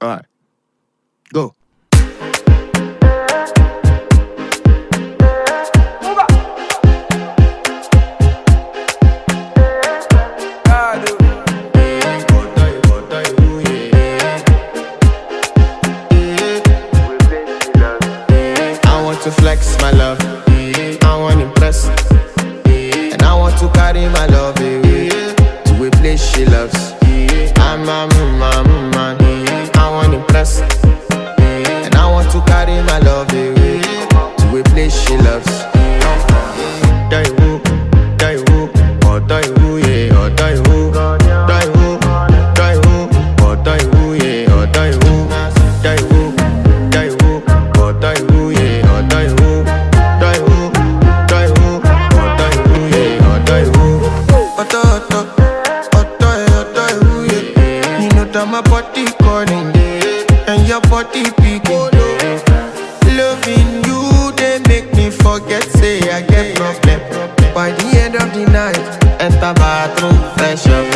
Alright, go. I want to flex my love, I want to impress, and I want to carry my love away to a place she loves. I'm a man, I want to impress, and I want to carry my love away to a place she loves. Die who, or die who, yeah, or die who, die who, or die who, yeah, or die who, die who, or die who, yeah, or die who, or die who, yeah, or die who. You know that my body calling, and your body picking. Loving you, they make me forget, say I get problem. By the end of the night, enter bathroom, fresh up.